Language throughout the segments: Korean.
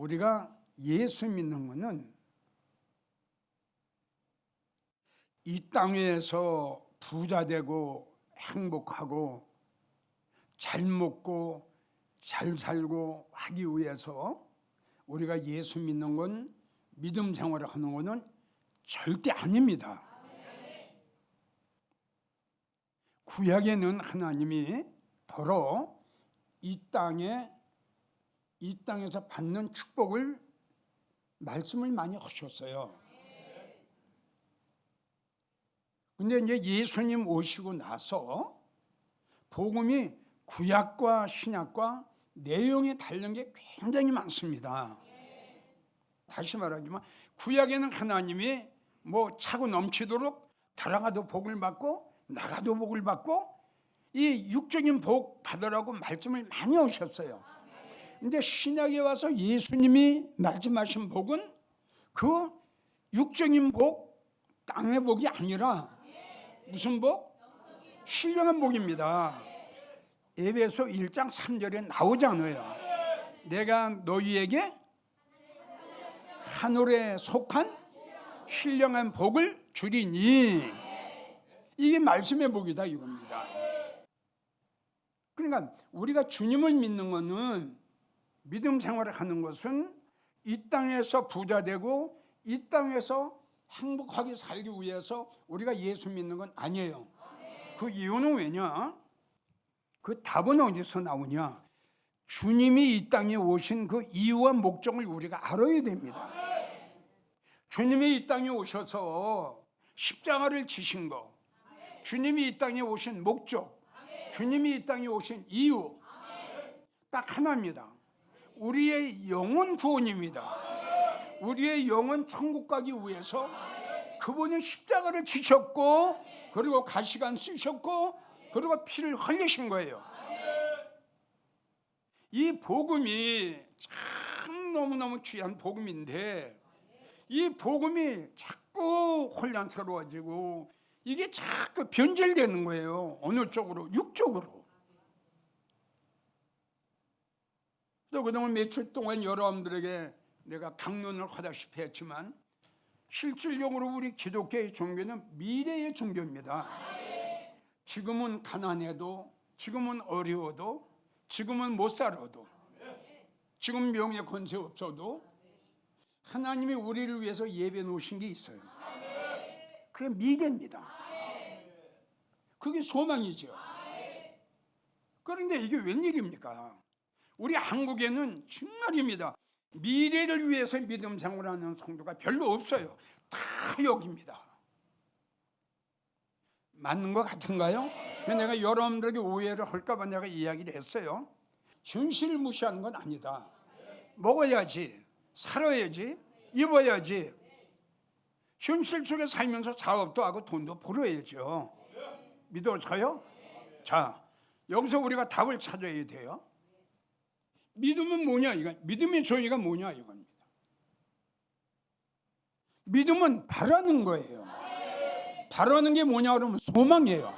우리가 예수 믿는 것은 이 땅에서 부자 되고 행복하고 잘 먹고 잘 살고 하기 위해서 우리가 예수 믿는 건, 믿음 생활을 하는 것은 절대 아닙니다. 구약에는 하나님이 더러 이 땅에서 받는 축복을 말씀을 많이 하셨어요. 근데 이제 예수님 오시고 나서 복음이 구약과 신약과 내용이 다른 게 굉장히 많습니다. 다시 말하지만 구약에는 하나님이 뭐 차고 넘치도록 들어가도 복을 받고 나가도 복을 받고 이 육적인 복 받으라고 말씀을 많이 하셨어요. 근데 신약에 와서 예수님이 말씀하신 복은 그 육적인 복, 땅의 복이 아니라 무슨 복? 신령한 복입니다. 에베소 1장 3절에 나오잖아요. 내가 너희에게 하늘에 속한 신령한 복을 주리니, 이게 말씀의 복이다 이겁니다. 그러니까 우리가 주님을 믿는 것은, 믿음 생활을 하는 것은 이 땅에서 부자 되고 이 땅에서 행복하게 살기 위해서 우리가 예수 믿는 건 아니에요. 그 이유는 왜냐? 그 답은 어디서 나오냐? 주님이 이 땅에 오신 그 이유와 목적을 우리가 알아야 됩니다. 주님이 이 땅에 오셔서 십자가를 지신 거, 주님이 이 땅에 오신 목적, 주님이 이 땅에 오신 이유 딱 하나입니다. 우리의 영혼 구원입니다. 우리의 영혼 천국 가기 위해서 그분은 십자가를 지셨고, 그리고 가시관 쓰셨고, 그리고 피를 흘리신 거예요. 이 복음이 참 너무너무 귀한 복음인데, 이 복음이 자꾸 혼란스러워지고 이게 자꾸 변질되는 거예요. 어느 쪽으로? 육적으로. 그동안 며칠 동안 여러분들에게 내가 강론을 하다시피 했지만, 실질적으로 우리 기독교의 종교는 미래의 종교입니다. 지금은 가난해도, 지금은 어려워도, 지금은 못 살아도, 지금 명예 권세 없어도 하나님이 우리를 위해서 예배 놓으신 게 있어요. 그게 미래입니다. 그게 소망이죠. 그런데 이게 웬일입니까? 우리 한국에는 정말입니다. 미래를 위해서 믿음 생활하는 성도가 별로 없어요. 다 여기입니다. 맞는 것 같은가요? 내가 여러분들에게 오해를 할까 봐 내가 이야기를 했어요. 현실을 무시하는 건 아니다. 먹어야지, 살아야지, 입어야지. 현실 속에 살면서 사업도 하고 돈도 벌어야죠. 믿어져요? 자, 여기서 우리가 답을 찾아야 돼요. 믿음은 뭐냐? 이거 믿음의 정의가 뭐냐 이겁니다. 믿음은 바라는 거예요. 바라는 게 뭐냐 그러면 소망이에요.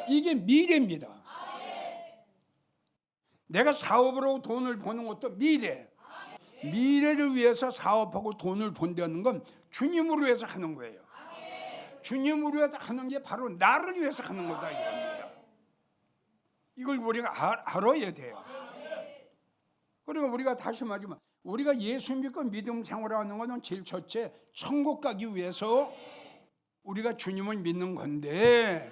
이게 미래입니다. 내가 사업으로 돈을 버는 것도 미래. 미래를 위해서 사업하고 돈을 번다는 건 주님으로 해서 하는 거예요. 주님으로 해서 하는 게 바로 나를 위해서 하는 거다 이겁니다. 이걸 우리가 알아야 돼요. 그리고 우리가 다시 말하지만 우리가 예수 믿고 믿음 생활하는 것은 제일 첫째, 천국 가기 위해서 우리가 주님을 믿는 건데,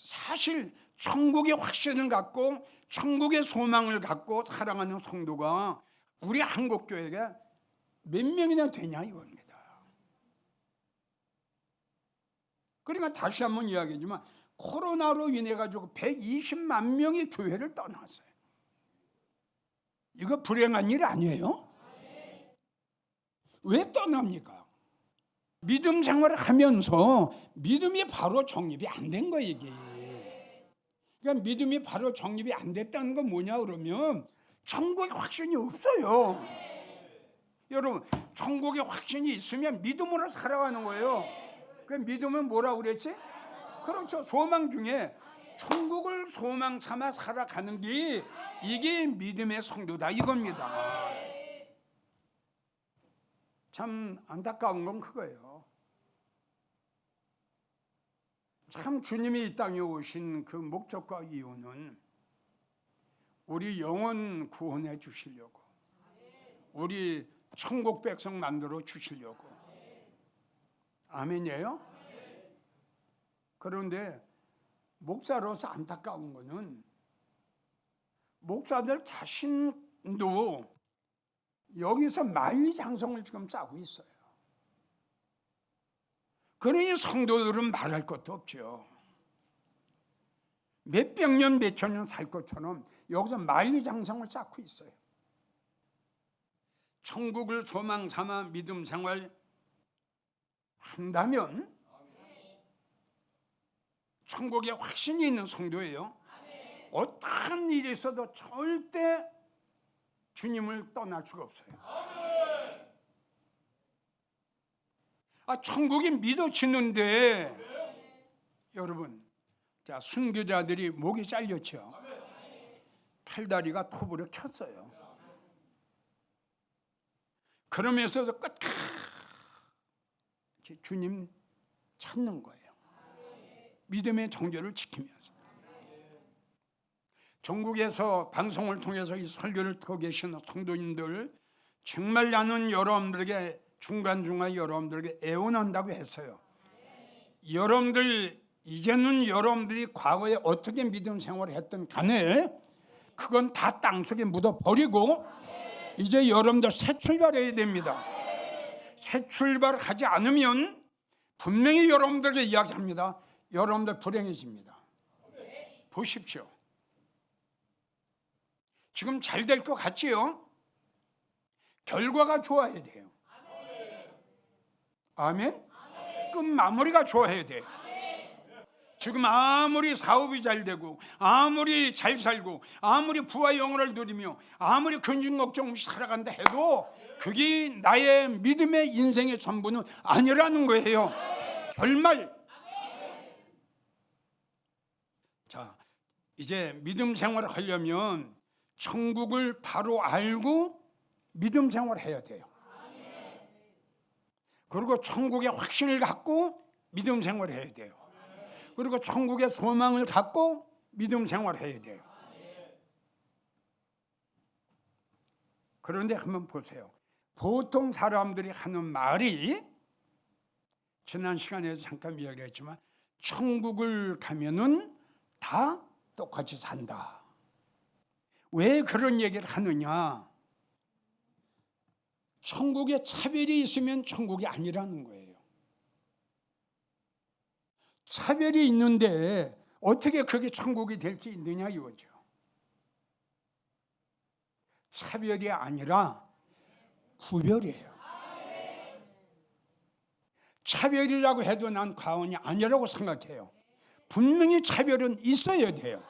사실 천국의 확신을 갖고 천국의 소망을 갖고 살아가는 성도가 우리 한국교회에 몇 명이나 되냐 이겁니다. 그러니까 다시 한번 이야기하지만 코로나로 인해 가지고 120만 명이 교회를 떠났어요. 이거 불행한 일 아니에요? 왜 떠납니까? 믿음 생활을 하면서 믿음이 바로 정립이 안 된 거예요, 이게. 그러니까 믿음이 바로 정립이 안 됐다는 건 뭐냐 그러면 천국의 확신이 없어요. 여러분, 천국의 확신이 있으면 믿음으로 살아가는 거예요. 그 믿음은 뭐라고 그랬지? 그렇죠. 소망 중에 천국을 소망 삼아 살아가는 게 이게 믿음의 성도다 이겁니다. 참 안타까운 건 그거예요. 참 주님이 이 땅에 오신 그 목적과 이유는 우리 영혼 구원해 주시려고, 우리 천국 백성 만들어 주시려고. 아멘이에요? 그런데 목사로서 안타까운 거는 목사들 자신도 여기서 만리장성을 지금 짜고 있어요. 그러니 성도들은 말할 것도 없죠. 몇백 년, 몇천 년 살 것처럼 여기서 만리장성을 쌓고 있어요. 천국을 소망 삼아 믿음 생활 한다면 천국에 확신이 있는 성도예요. 어떠한 일이 있어도 절대 주님을 떠날 수가 없어요. 천국이 믿어지는데 여러분, 자, 순교자들이 목이 잘렸죠. 팔다리가 톱으로 쳤어요. 그러면서도 끝까지 주님 찾는 거예요. 믿음의 정절을 지키면서. 전국에서 방송을 통해서 이 설교를 듣고 계시는 성도님들, 정말 나는 여러분들에게 중간중간 여러분들에게 애원한다고 했어요. 여러분들 이제는 여러분들이 과거에 어떻게 믿음 생활을 했던 간에 그건 다 땅속에 묻어버리고 이제 여러분들 새 출발해야 됩니다. 새 출발하지 않으면 분명히 여러분들에게 이야기합니다. 여러분들 불행해집니다. 보십시오. 지금 잘 될 것 같지요? 결과가 좋아야 돼요. 아멘? 끝 마무리가 좋아야 돼요. 지금 아무리 사업이 잘 되고 아무리 잘 살고 아무리 부와 영혼을 누리며 아무리 근심 걱정 없이 살아간다 해도 그게 나의 믿음의 인생의 전부는 아니라는 거예요. 결말. 자, 이제 믿음 생활을 하려면 천국을 바로 알고 믿음 생활을 해야 돼요. 그리고 천국의 확신을 갖고 믿음 생활을 해야 돼요. 그리고 천국의 소망을 갖고 믿음 생활을 해야 돼요. 그런데 한번 보세요. 보통 사람들이 하는 말이, 지난 시간에 잠깐 이야기했지만 천국을 가면은 다 똑같이 산다. 왜 그런 얘기를 하느냐? 천국에 차별이 있으면 천국이 아니라는 거예요. 차별이 있는데 어떻게 그게 천국이 될 수 있느냐 이거죠. 차별이 아니라 구별이에요. 차별이라고 해도 난 과언이 아니라고 생각해요. 분명히 차별은 있어야 돼요.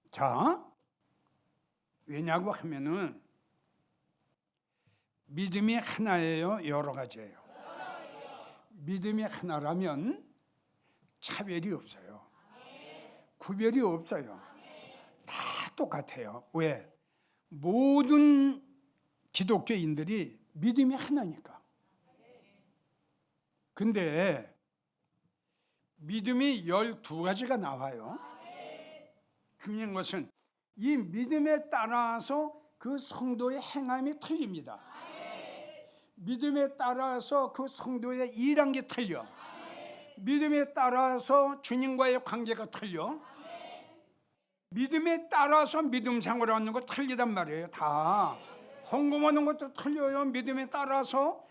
자, 왜냐고 하면은 믿음이 하나예요, 여러 가지예요? 믿음이 하나라면 차별이 없어요. 구별이 없어요. 다 똑같아요. 왜? 모든 기독교인들이 믿음이 하나니까. 근데 믿음이 12가지가 나와요. 중요한 것은 이 믿음에 따라서 그 성도의 행함이 틀립니다. 믿음에 따라서 그 성도의 일한 게 틀려. 믿음에 따라서 주님과의 관계가 틀려. 믿음에 따라서 믿음 생활하는 거 틀리단 말이에요. 다 헌금하는 것도 틀려요. 믿음에 따라서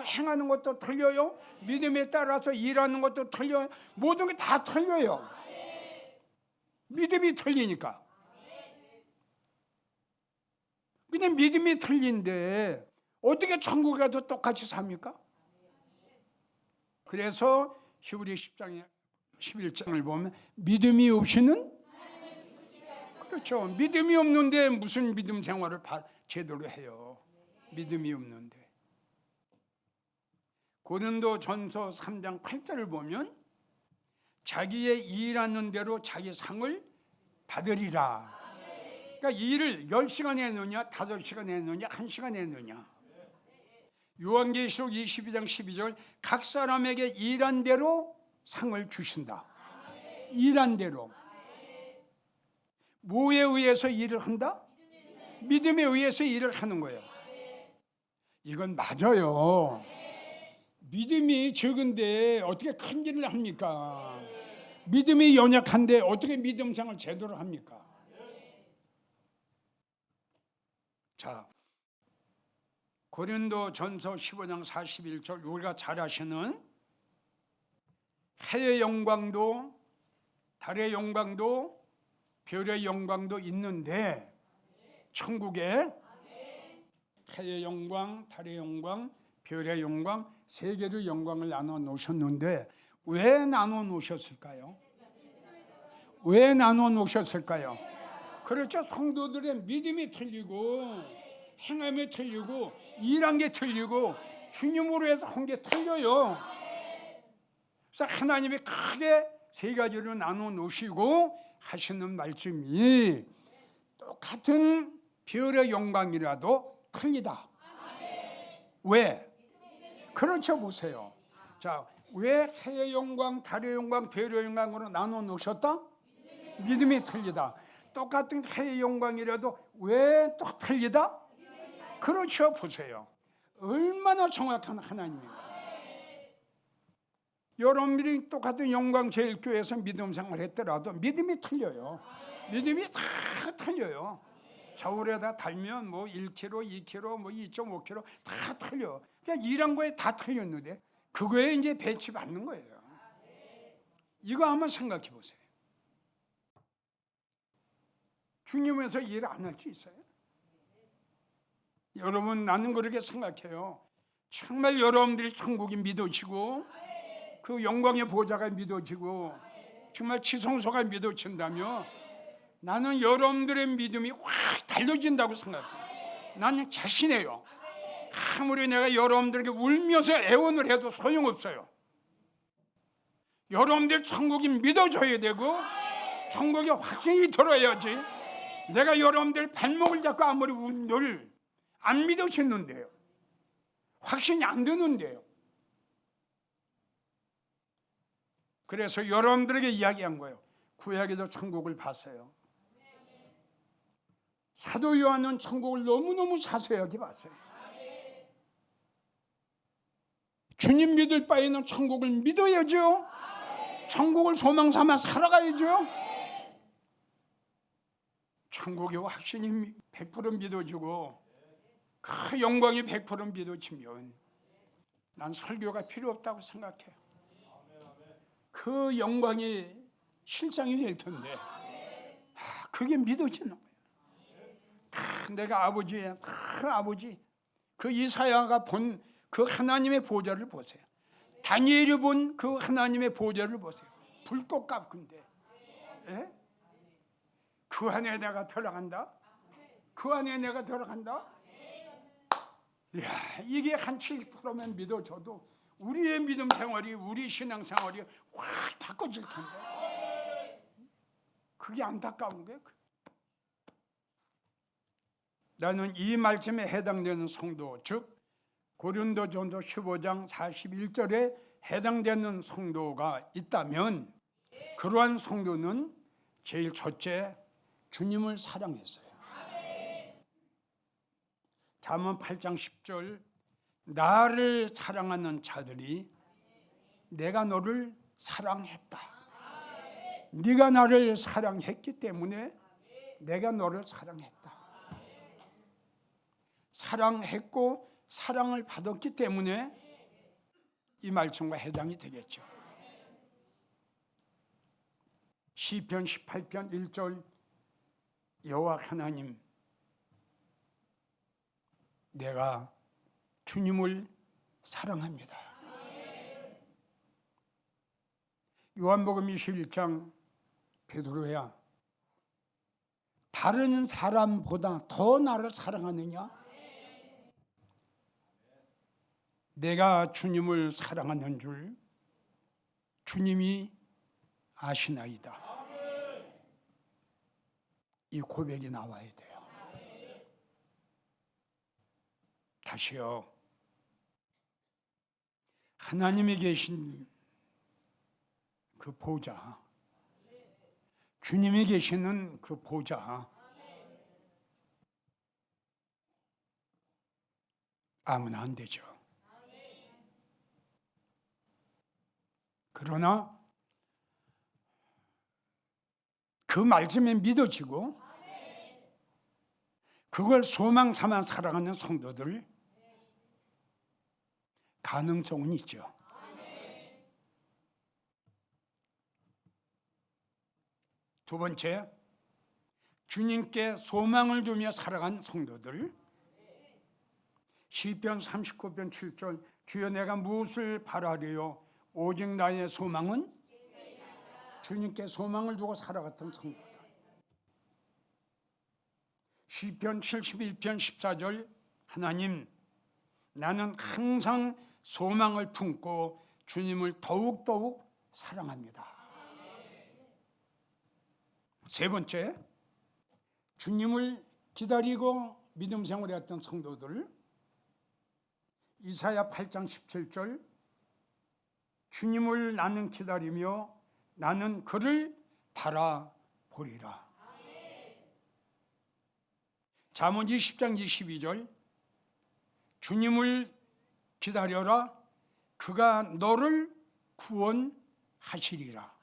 행하는 것도 틀려요. 믿음에 따라서 일하는 것도 틀려요. 모든 게 다 틀려요. 믿음이 틀리니까. 그냥 믿음이 틀린데 어떻게 천국에 가도 똑같이 삽니까? 그래서 히브리 10장에 11장을 보면 믿음이 없이는, 그렇죠. 믿음이 없는데 무슨 믿음 생활을 제대로 해요. 믿음이 없는데. 고린도전서 3장 8절을 보면 자기의 일하는 대로 자기 상을 받으리라. 그러니까 그러니까 일을 10시간 했느냐 5시간 했느냐 1시간 했느냐. 요한계시록 22장 12절 각 사람에게 일한 대로 상을 주신다. 일한 대로. 뭐에 의해서 일을 한다? 믿음에 의해서 일을 하는 거예요. 이건 맞아요. 믿음이 적은데 어떻게 큰 일을 합니까? 믿음이 연약한데 어떻게 믿음생활을 제대로 합니까? 자, 고린도전서 15장 41절 우리가 잘 아시는 해의 영광도 달의 영광도 별의 영광도 있는데 천국에 해의 영광, 달의 영광, 별의 영광 세 개의 영광을 나눠 놓으셨는데 왜 나눠 놓으셨을까요? 왜 나눠 놓으셨을까요? 그렇죠. 성도들의 믿음이 틀리고 행함이 틀리고 일한 게 틀리고 주님으로 해서 한 게 틀려요. 그래서 하나님이 크게 세 가지로 나눠 놓으시고 하시는 말씀이 똑같은 별의 영광이라도 틀리다. 왜? 그렇죠. 보세요. 자, 왜 해의 영광, 달의 영광, 별의 영광으로 나눠 놓으셨다? 믿음이 틀리다. 똑같은 해의 영광이라도 왜 또 틀리다? 그렇죠. 보세요. 얼마나 정확한 하나님인가. 여러분들이 똑같은 영광제일교회에서 믿음 생활했더라도 믿음이 틀려요. 믿음이 다 틀려요. 저울에다 달면 뭐 1kg, 2kg, 뭐 2.5kg 다 틀려. 그냥 일한 거에 다 틀렸는데 그거에 이제 배치받는 거예요. 이거 한번 생각해 보세요. 주님에서 일 안 할 수 있어요? 여러분, 나는 그렇게 생각해요. 정말 여러분들이 천국이 믿어지고 그 영광의 보좌가 믿어지고 정말 지성소가 믿어진다면 나는 여러분들의 믿음이 확 달라진다고 생각해요. 나는 자신해요. 아무리 내가 여러분들에게 울면서 애원을 해도 소용없어요. 여러분들 천국이 믿어져야 되고 천국에 확신이 들어야지. 내가 여러분들 발목을 잡고 아무리 운들 안 믿어지는데요. 확신이 안 드는데요. 그래서 여러분들에게 이야기한 거예요. 구약에도 천국을 봤어요. 사도 요한은 천국을 너무너무 자세하게 봤어요. 주님 믿을 바에는 천국을 믿어야죠. 천국을 소망 삼아 살아가야죠. 천국의 확신이 100% 믿어지고 그 영광이 100% 믿어지면 난 설교가 필요 없다고 생각해요. 그 영광이 실상이 될 텐데 그게 믿어지는 거예요. 내가 아버지의 그 아버지 그 이사야가 본 그 하나님의 보좌를 보세요. 다니엘이 본 그 하나님의 보좌를 보세요. 불꽃 같은데 그 안에 내가 들어간다? 그 안에 내가 들어간다? 이야, 이게 한 70%면 믿어져도 우리의 믿음 생활이 우리 신앙 생활이 확 바꿔질 텐데 그게 안타까운 거예요. 나는 이 말씀에 해당되는 성도 즉 고린도전서 15장 41절에 해당되는 성도가 있다면 그러한 성도는 제일 첫째 주님을 사랑했어요. 잠언 8장 10절 나를 사랑하는 자들이 내가 너를 사랑했다. 네가 나를 사랑했기 때문에 내가 너를 사랑했다. 사랑했고 사랑을 받았기 때문에 이 말씀과 해당이 되겠죠. 시편 18편 1절 여호와 하나님 내가 주님을 사랑합니다. 요한복음 21장 베드로야 다른 사람보다 더 나를 사랑하느냐? 내가 주님을 사랑하는 줄 주님이 아시나이다. 이 고백이 나와야 돼요. 다시요. 하나님이 계신 그 보좌, 주님이 계시는 그 보좌, 아무나 안 되죠. 그러나 그 말씀에 믿어지고 그걸 소망 삼아 살아가는 성도들 가능성은 있죠. 두 번째, 주님께 소망을 두며 살아간 성도들. 시편 39편 7절, 주여 내가 무엇을 바라리요 오직 나의 소망은 주님께 소망을 두고 살아갔던 성도들. 시편 71편 14절, 하나님 나는 항상 소망을 품고 주님을 더욱더욱 사랑합니다. 세 번째, 주님을 기다리고 믿음 생활했던 성도들. 이사야 8장 17절, 주님을 나는 기다리며 나는 그를 바라보리라. 잠언 20장 22절, 주님을 기다려라 그가 너를 구원하시리라.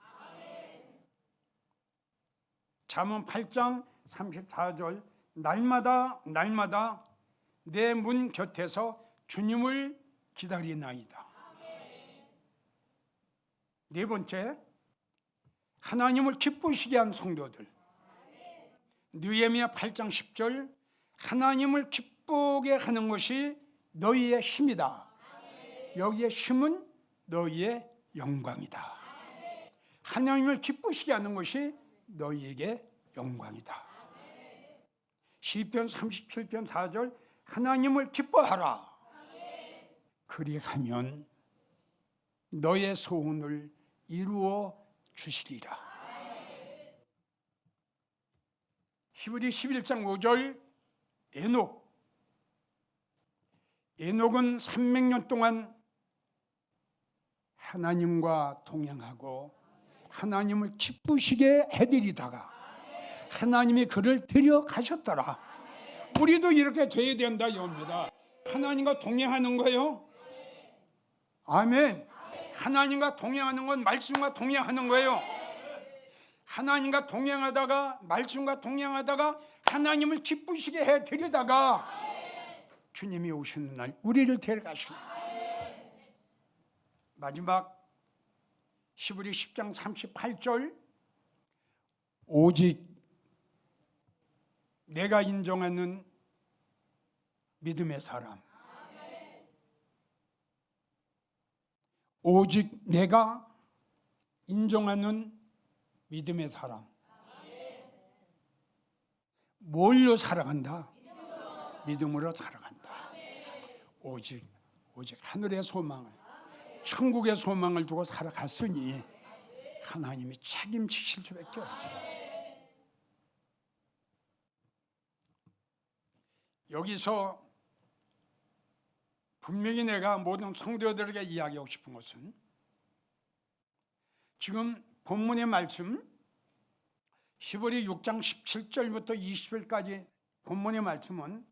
잠언 8장 34절, 날마다 내 문 곁에서 주님을 기다리나이다. 네 번째, 하나님을 기쁘시게 한 성도들. 느헤미야 8장 10절, 하나님을 기쁘게 하는 것이 너희의 힘이다. 여기에 힘은 너희의 영광이다. 하나님을 기쁘시게 하는 것이 너희에게 영광이다. 시편 37편 4절, 하나님을 기뻐하라. 그리하면 너의 소원을 이루어 주시리라. 히브리 11장 5절, 에녹은 300년 동안 하나님과 동행하고 하나님을 기쁘시게 해드리다가 하나님이 그를 데려가셨더라. 우리도 이렇게 돼야 된다 이겁니다. 하나님과 동행하는 거예요. 아멘. 하나님과 동행하는 건 말씀과 동행하는 거예요. 하나님과 동행하다가 말씀과 동행하다가 하나님을 기쁘시게 해드리다가 주님이 오시는 날 우리를 데려가시는 마지막 히브리 10장 38절, 오직 내가 인정하는 믿음의 사람, 오직 내가 인정하는 믿음의 사람. 뭘로 살아간다? 믿음으로 살아간다. 오직 하늘의 소망을, 천국의 소망을 두고 살아갔으니 하나님이 책임지실 수밖에 없죠. 여기서 분명히 내가 모든 성도들에게 이야기하고 싶은 것은, 지금 본문의 말씀 히브리 6장 17절부터 20절까지 본문의 말씀은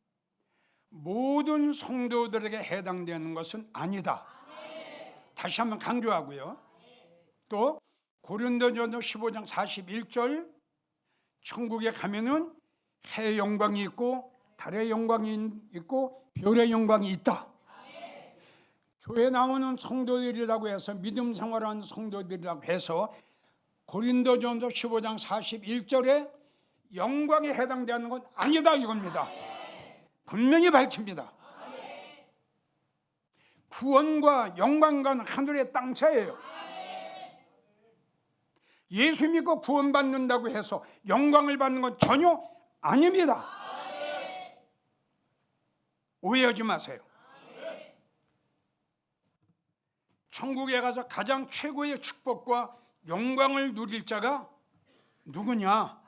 모든 성도들에게 해당되는 것은 아니다. 다시 한번 강조하고요. 또 고린도전서 15장 41절, 천국에 가면은 해의 영광이 있고 달의 영광이 있고 별의 영광이 있다. 교회 나오는 성도들이라고 해서 믿음 생활하는 성도들이라고 해서 고린도전서 15장 41절에 영광에 해당되는 건 아니다 이겁니다. 분명히 밝힙니다. 구원과 영광과는 하늘의 땅 차이예요. 예수 믿고 구원받는다고 해서 영광을 받는 건 전혀 아닙니다. 오해하지 마세요. 천국에 가서 가장 최고의 축복과 영광을 누릴 자가 누구냐?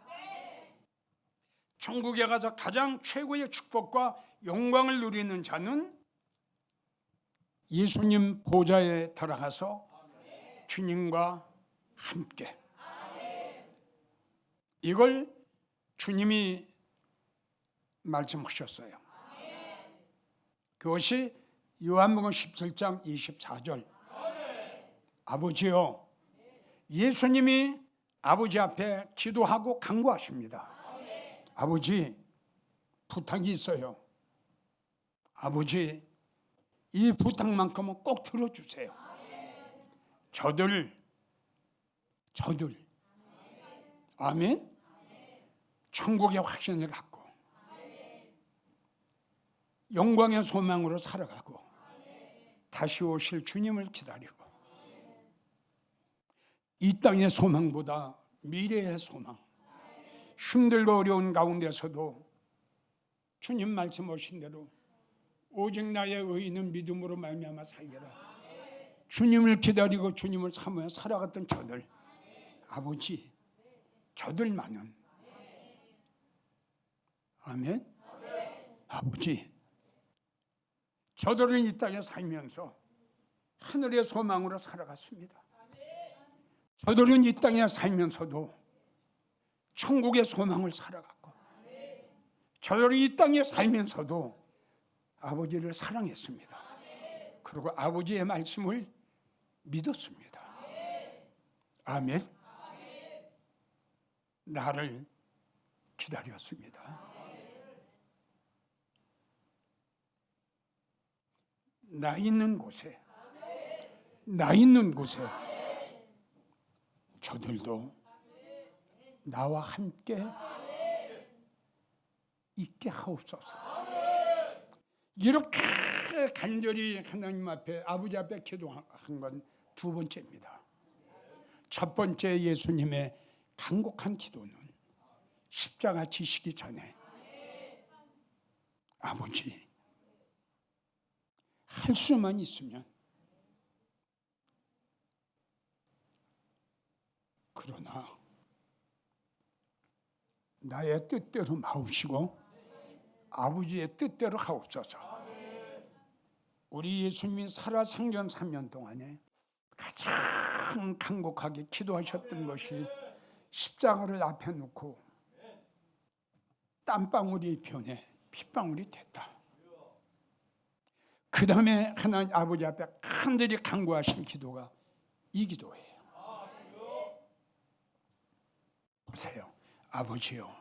천국에 가서 가장 최고의 축복과 영광을 누리는 자는 예수님 보좌에 들어가서 주님과 함께. 이걸 주님이 말씀하셨어요. 그것이 요한복음 17장 24절. 아버지요, 예수님이 아버지 앞에 기도하고 간구하십니다. 아버지, 부탁이 있어요. 아버지, 이 부탁만큼은 꼭 들어주세요. 저들, 아멘. 천국의 확신을 갖고 영광의 소망으로 살아가고 다시 오실 주님을 기다리고 이 땅의 소망보다 미래의 소망, 힘들고 어려운 가운데서도 주님 말씀하신 대로 오직 나의 의인은 믿음으로 말미암아 살리라. 주님을 기다리고 주님을 사모해 살아갔던 저들, 아버지, 저들만은, 아멘. 아버지, 저들은 이 땅에 살면서 하늘의 소망으로 살아갔습니다. 저들은 이 땅에 살면서도 천국의 소망을 살아갔고, 저들은 이 땅에 살면서도 아버지를 사랑했습니다. 그리고 아버지의 말씀을 믿었습니다. 아멘. 나를 기다렸습니다. 나 있는 곳에 저들도 나와 함께 있게 하옵소서. 이렇게 간절히 하나님 앞에, 아버지 앞에 기도한 건 두 번째입니다. 첫 번째 예수님의 간곡한 기도는 십자가 지시기 전에 아버지, 할 수만 있으면, 그러나 나의 뜻대로 마옵시고 아버지의 뜻대로 하옵소서. 우리 예수님이 살아생전 3년 동안에 가장 간곡하게 기도하셨던 것이 십자가를 앞에 놓고 땀방울이 변해 핏방울이 됐다. 그 다음에 하나님 아버지 앞에 간절히 간구하신 기도가 이 기도예요. 보세요. 아버지요,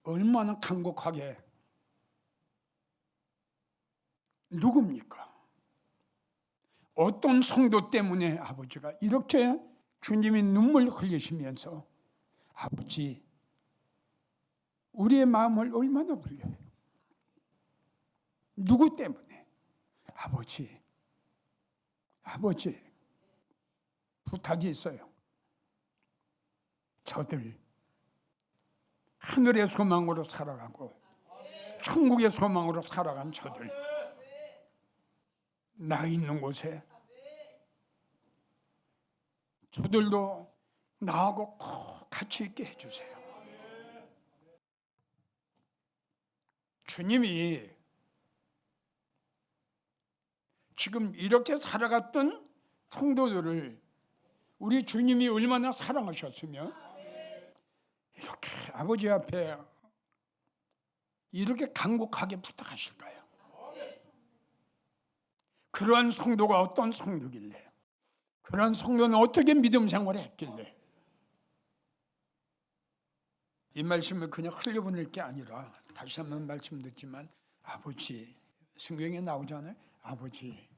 얼마나 간곡하게, 누굽니까? 어떤 성도 때문에 아버지가 이렇게 주님이 눈물 흘리시면서 아버지, 우리의 마음을 얼마나 불려요? 누구 때문에? 아버지, 부탁이 있어요. 저들 하늘의 소망으로 살아가고 천국의 소망으로 살아간 저들, 나 있는 곳에 저들도 나하고 꼭 같이 있게 해주세요. 주님이 지금 이렇게 살아갔던 성도들을 우리 주님이 얼마나 사랑하셨으면 이렇게 아버지 앞에 이렇게 간곡하게 부탁하실까요? 그러한 성도가 어떤 성도길래, 그러한 성도는 어떻게 믿음 생활을 했길래 이 말씀을 그냥 흘려보낼 게 아니라 다시 한번 말씀드리지만 아버지, 성경에 나오잖아요. 아버지,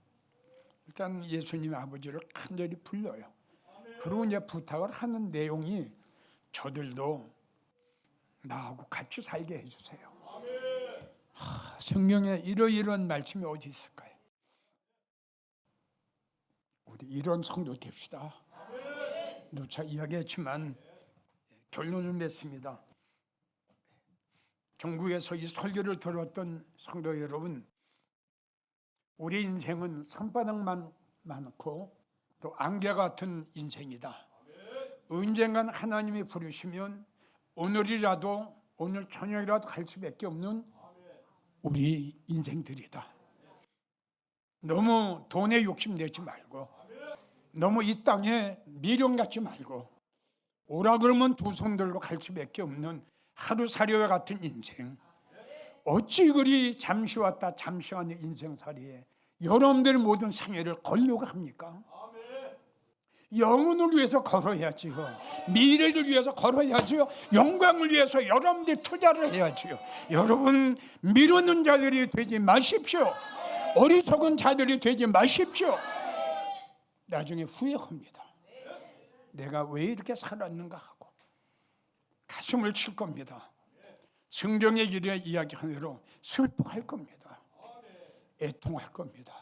일단 예수님의 아버지를 간절히 불러요. 그리고 이제 부탁을 하는 내용이 저들도 나하고 같이 살게 해주세요. 성경에 이러이러한 말씀이 어디 있을까요? 우리 이런 성도 됩시다. 누차 이야기했지만 결론을 맺습니다. 전국에서 이 설교를 들었던 성도 여러분, 우리 인생은 산바닥만 많고 또 안개 같은 인생이다. 언젠간 하나님이 부르시면 오늘이라도 오늘 저녁이라도 갈 수밖에 없는 우리 인생들이다. 너무 돈에 욕심내지 말고, 너무 이 땅에 미련 갖지 말고, 오라 그러면 두 손 들고 갈 수밖에 없는 하루살이와 같은 인생. 어찌 그리 잠시 왔다 잠시 가는 인생살이에 여러분들의 모든 상해를 걸려고 합니까? 영혼을 위해서 걸어야지요. 미래를 위해서 걸어야지요. 영광을 위해서 여러분들이 투자를 해야지요. 여러분, 미루는 자들이 되지 마십시오. 어리석은 자들이 되지 마십시오. 나중에 후회합니다. 내가 왜 이렇게 살았는가 하고 가슴을 칠 겁니다. 성경의 길에 이야기한 대로 슬퍼할 겁니다. 애통할 겁니다.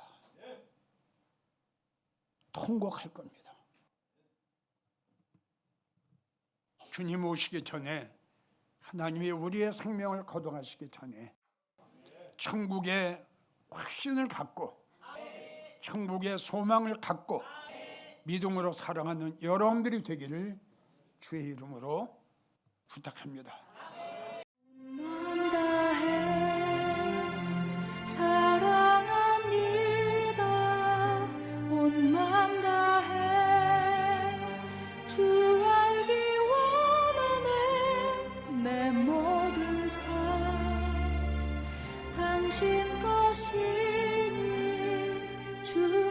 통곡할 겁니다. 주님 오시기 전에, 하나님이 우리의 생명을 거둬가시기 전에 천국의 확신을 갖고, 천국의 소망을 갖고 믿음으로 살아가는 여러분들이 되기를 주의 이름으로 부탁합니다. 사랑합니다. 온 마음 다해 주 알기 원하네. 내 모든 삶 당신 것이니 주